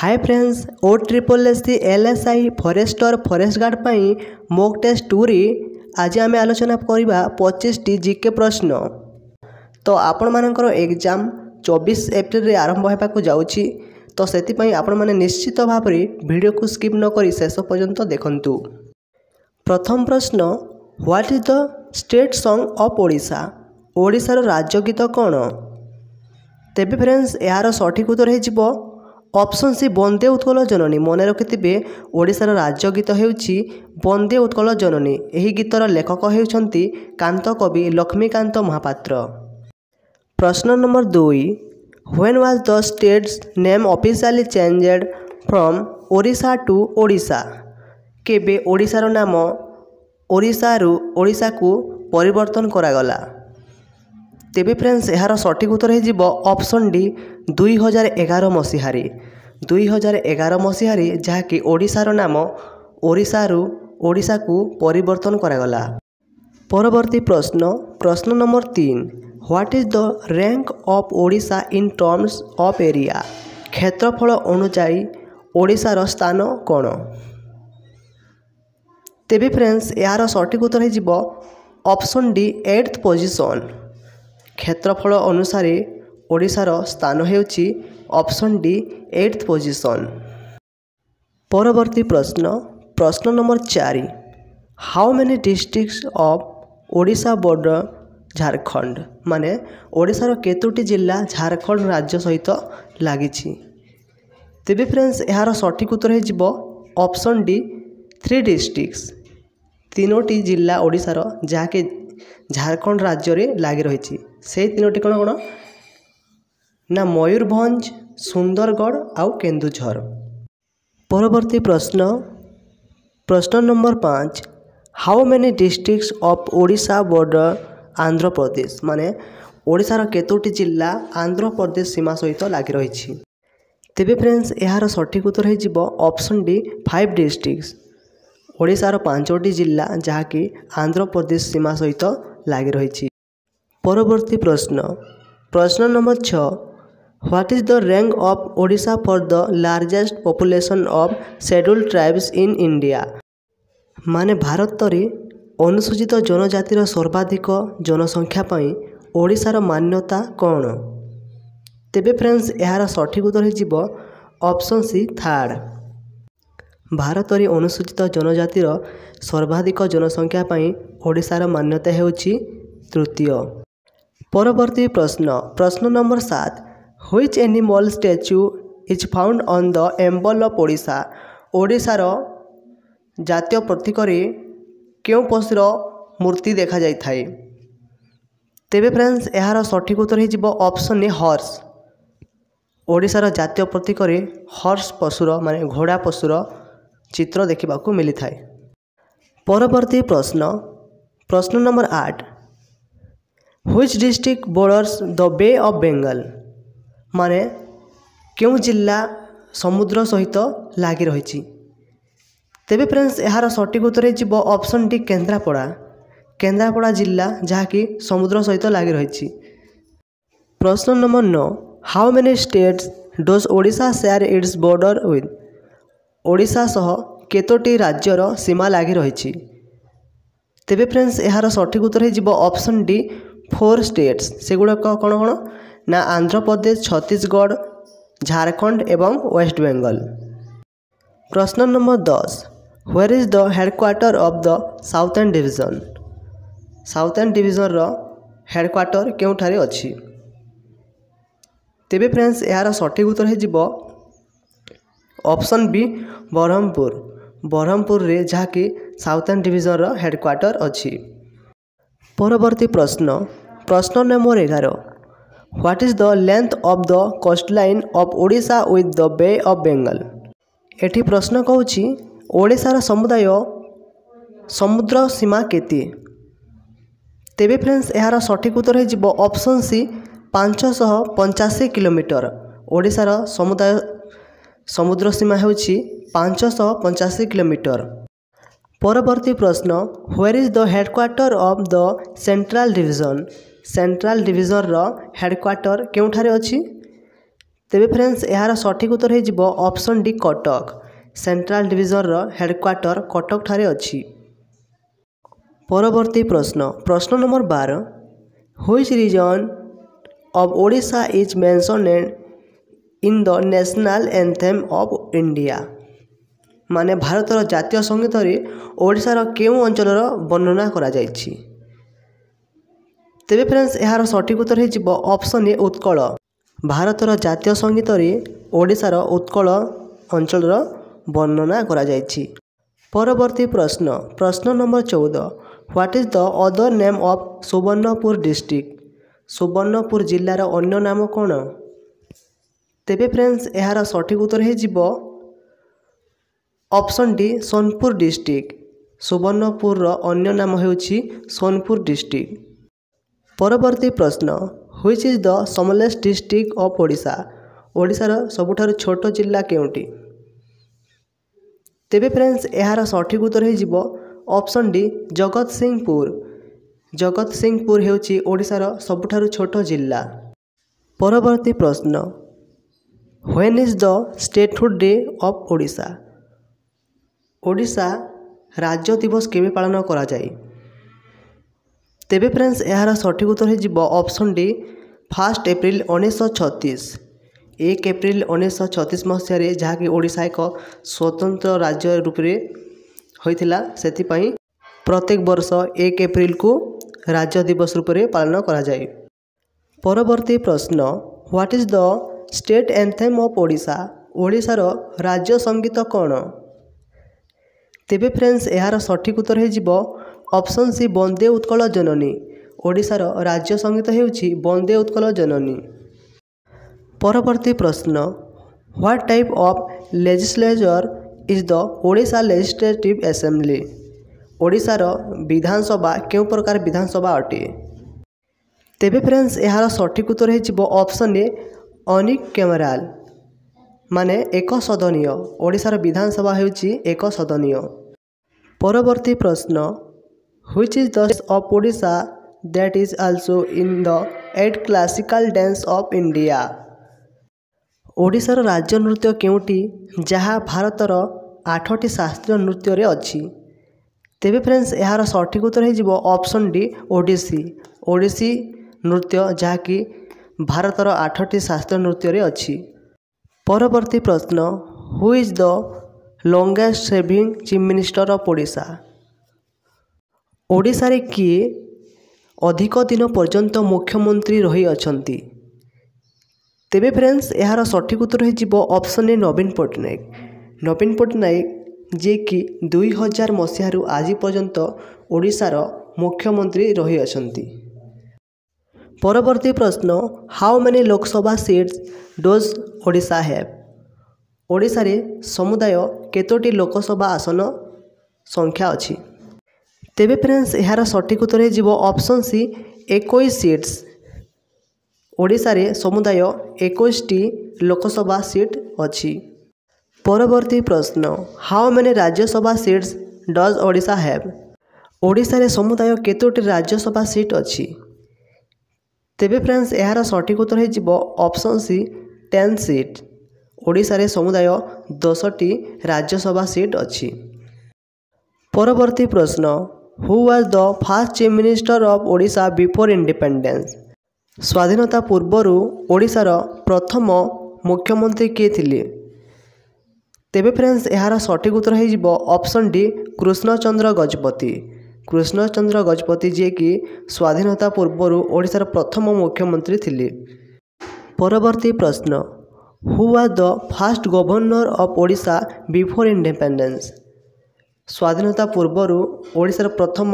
हाय friends OSSC LSI forester forest guard पाई mock test 2 री आज आम आलोचना करवा 25 टी जीके प्रश्न। तो आपण मानकर एग्जाम 24 एप्रिल रे आरंभ होगा जाउछि। तो सेति आपण माने निश्चित भाव वीडियो को स्किप न करी शेष पर्यंत देखंतु। प्रथम प्रश्न, what is the state song of Odisha? ओडिशार राज्य गीत कौन? तेबे फ्रेंड्स यार सठिक उत्तर हो ऑप्शन सी वंदे उत्कल जननी। मन रखिथे ओडिशार राज्य गीत हेउछि वंदे उत्कल जननी। एही गीतर लेखक हेउछंती कांत कवि लक्ष्मीकांत महापात्र। प्रश्न number 2, when was the state's name officially changed from Odisha to Odisha? केबे ओडिशार नाम ओडिशा को परिवर्तन करागला? तेबे फ्रेंड्स यार सठिक उत्तर हो ऑप्शन डी 2011 मसीहारी। 2011 मसीहारी जहाँकि ओडिशार नाम ओडिशा को परिवर्तन करागला। परवर्ती प्रश्न, प्रश्न number 3, what is the rank of Odisha in terms of area? क्षेत्रफल अनुसार ओडिशार स्थान कौन? तेबे फ्रेंड्स यार सठिक उत्तर हो ऑप्शन डी 8th पोजिशन। क्षेत्रफल अनुसार ओडिशार स्थान हेउछि ऑप्शन डी 8th पोजिशन। परवर्ती प्रश्न, प्रश्न number 4, how many districts of Odisha border Jharkhand? माने ओडिशार केतोटी जिला झारखंड राज्य सहित लागिछि? तेबे फ्रेंड्स यार सठिक उत्तर हो ऑप्शन डी 3 डिस्ट्रिक्ट्स। 3टी जिला ओडिशार जहाँकि झारखंड राज्य रे लागी रही। से 3टी कौन कौन ना मयूरभंज, सुंदरगढ़ आउ केन्दुझर। परवर्ती प्रश्न, प्रश्न number 5, how many districts of Odisha border Andhra Pradesh? माने ओडिशार केतोटी जिला आंध्र प्रदेश सीमा सहित लागी रही। तेबे फ्रेंड्स यार सठिक उत्तर हो ऑप्शन डी 5 डिस्ट्रिक्ट्स। ओडिशार 5टी जिला जहाँकि आंध्र प्रदेश सीमा सहित लागी रही। परवर्ती प्रश्न, प्रश्न number 6, what is the rank of Odisha for the largest population of scheduled tribes in India? माने भारत रे अनुसूचित जनजातिर सर्वाधिक जनसंख्या पाई ओडिशार मान्यता कौन? तेबे फ्रेंड्स यार सठिक उत्तर हो ऑप्शन सी 3rd। भारत रे अनुसूचित जनजातिर सर्वाधिक जनसंख्या पाई ओडिशार मान्यता हेउछि 3य। परवर्ती प्रश्न, प्रश्न number 7, which animal statue is found on the emblem of Odisha? ओडिशार जातीय प्रतीक रे क्यों पशुर मूर्ति देखा जाय थाए? तेबे फ्रेंड्स यार सठिक उत्तर हो ऑप्शन ए हॉर्स। ओडिशार जातीय प्रतीक रे हॉर्स पशुर माने घोड़ा पशुर चित्र देखा मिली थाए। परवर्ती प्रश्न, प्रश्न number 8, which district borders the Bay of Bengal? माने क्यों जिला समुद्र सहित लागी रही? तेबे फ्रेंड्स यार सठिक उत्तर हो ऑप्शन डी केन्द्रापड़ा। केन्द्रापड़ा जिला जहाँकि समुद्र सहित लागी रही। प्रश्न number 9, how many states does Odisha share its border with? Odisha सह केतोटी राज्यर सीमा लागी रही? तेबे फ्रेंड्स यार सठिक उत्तर हो ऑप्शन डी 4 स्टेट्स। सेगुड़ाक कौन कौन ना आंध्र प्रदेश, छत्तीसगढ़, झारखंड एवं वेस्ट बेंगल। प्रश्न number 10, where is the headquarter of the southern division? Southern division रो हेडक्वार्टर केउठारे अछि? तेबे फ्रेंड्स यार सठिक उत्तर हो ऑप्शन बी ब्रह्मपुर। ब्रह्मपुर रे जहाँकि साउथर्न डिवीजन रो हेडक्वार्टर अछि। परवर्ती प्रश्न, प्रश्न number 11, what is the length of the coastline of Odisha with the Bay of Bengal? एठी प्रश्न कहूछि ओडिशार समुदाय समुद्र सीमा केते? तेबे फ्रेंड्स यार सठिक उत्तर हो ऑप्शन सी 585 किलोमीटर। ओडिशार समुदाय समुद्र सीमा हेउछि 585 किलोमीटर। परवर्ती प्रश्न, where is the headquarter of the central division? Central division रो हेडक्वार्टर केउठारे अछि? तेबे फ्रेंड्स यार सठिक उत्तर हो option D Cuttack. Central division headquarter Cuttack ठारे अछि। परवर्ती प्रश्न number 12 which region of Odisha is mentioned in the national anthem of India. माने भारतर जातीय संगीत ओडिशार केउं अंचलर वर्णना करा जायछि। तेबे फ्रेंड्स यार सठिक उत्तर हो ऑप्शन ए उत्कल। भारतर जातीय संगीत ओडिशार उत्कल अंचलर वर्णना करा जायछि। परवर्ती प्रश्न number 14 what is the other name of Subarnapur district. Subarnapur जिल्लार अन्य नाम कौन। तेबे फ्रेंड्स यार सठिक उत्तर हो option D Sonepur district. Subarnapur अन्य नाम ହେଉଛି सोनपुर डिस्ट्रिक्ट। परवर्ती प्रश्न which is the smallest district of Odisha. ओडिशार सबुठारु छोट जिल्ला केउंटी। तेबे फ्रेंड्स यार सठिक उत्तर हो ऑप्शन डी जगतसिंहपुर। जगतसिंहपुर ହେଉଛି ओडिशार सबुठारु छोट जिल्ला। परवर्ती प्रश्न when is the statehood day of Odisha. Odisha राज्य दिवस केबे पालन करा जाए। तेबे फ्रेंड्स यार सठिक उत्तर हो ऑप्शन डी 1 एप्रिल 1936। 1 एप्रिल 1936 मसीह जहाँकि ओडिशा एक स्वतंत्र राज्य रूप में होइथिला सेथिपाई प्रत्येक वर्ष 1 एप्रिल को राज्य दिवस रूप में पालन करा जाए। परवर्ती प्रश्न what is the state anthem of Odisha. ओडिशार राज्य संगीत कौन। तेबे फ्रेंड्स यार सठिक उत्तर हो ऑप्शन सी वंदे उत्कल जननी। ओडिशार राज्य संगीत ହେଉଛି वंदे उत्कल जननी। परवर्ती प्रश्न what type of legislature is the Odisha legislative assembly. ओडिशार विधानसभा केउं प्रकार विधानसभा अटे। तेबे फ्रेंड्स यार सठिक उत्तर हो ऑप्शन ए अनिकैमराल माने एक सदनीय। ओडिशार विधानसभा ହେଉଛି एक सदनीय। परवर्ती प्रश्न which is the of Odisha that is also in the 8 classical dance of India. ओडिशार राज्य नृत्य केउंटी जहाँ भारतर 8टी शास्त्रीय नृत्य रे अछि। तेबे फ्रेंड्स यार सठिक उत्तर हो ऑप्शन डी ओडिसी। ओडिसी नृत्य जहाँकि भारतर 8टी शास्त्रीय नृत्य रे अछि। परवर्ती प्रश्न who is the longest serving chief minister of Odisha. Odisha रे किए अधिक दिन पर्यंत मुख्यमंत्री रही अछंती। तेबे फ्रेंड्स यार सठिक उत्तर हो ऑप्शन ए नवीन पट्टनायक। नवीन पट्टनायक जे कि 2000 मसीह आज पर्यंत ओडिशार मुख्यमंत्री रही अछंती। परवर्ती प्रश्न how many Lok Sabha seats dose Odisha have. Odisha रे समुदाय केतोटी लोकसभा आसन संख्या अछि। तेबे फ्रेंड्स यार सठिक उत्तर हो ऑप्शन सी 21 सीट्स। ओडिशा रे समुदाय 21टी लोकसभा सीट अछि। परवर्ती प्रश्न how many Rajya Sabha seats does Odisha have. Odisha रे समुदाय केतोटी राज्यसभा सीट अछि। तेबे फ्रेंड्स यार सठिक उत्तर हो ऑप्शन सी 10 सीट। ओडिशा रे समुदाय 10टी राज्यसभा सीट अछि। परवर्ती प्रश्न who was the first chief minister of Odisha before independence. स्वाधीनता पूर्वरु ओडिशार प्रथम मुख्यमंत्री किए थिले। तेबे फ्रेंड्स यार सठिक उत्तर हो ऑप्शन डी कृष्णचंद्र गजपति। कृष्णचंद्र गजपति जे कि स्वाधीनता पूर्वरु ओडिशार प्रथम मुख्यमंत्री थिले। परवर्ती प्रश्न who was the first governor of Odisha before independence. स्वाधीनता पूर्वरु ओडिशार प्रथम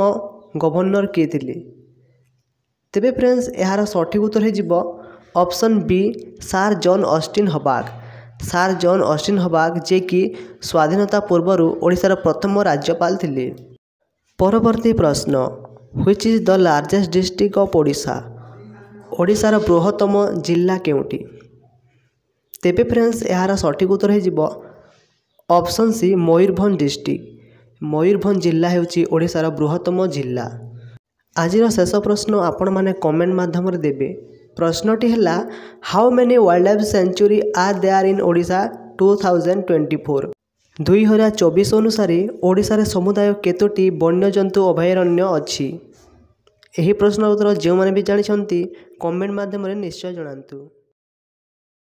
गवर्नर किए थिले। तेबे फ्रेंड्स यार सठिक उत्तर हो ऑप्शन बी सार जॉन ऑस्टिन हबाग। सार जॉन ऑस्टिन हबाग जे कि स्वाधीनता पूर्वरु ओडिशार प्रथम राज्यपाल थिले। परवर्ती प्रश्न which is the largest district of Odisha. ओडिशार बृहत्तम जिला केउंटी। तेबे फ्रेंड्स यार सठिक उत्तर हो option C Mayurbhanj district. Mayurbhanj जिला ହେଉଛି ओडिशार बृहत्तम जिला। आजिर शेष प्रश्न आपण माने कमेंट माध्यम देबे। प्रश्नटी है how many wild life sanctuary are there in Odisha 2024। 2024 अनुसार ओडिशा रे समुदाय केतोटी वन्यजंतु अभयारण्य अच्छी। यही प्रश्न उत्तर जो मैंने भी जानते कमेंट माध्यम निश्चय जनातु।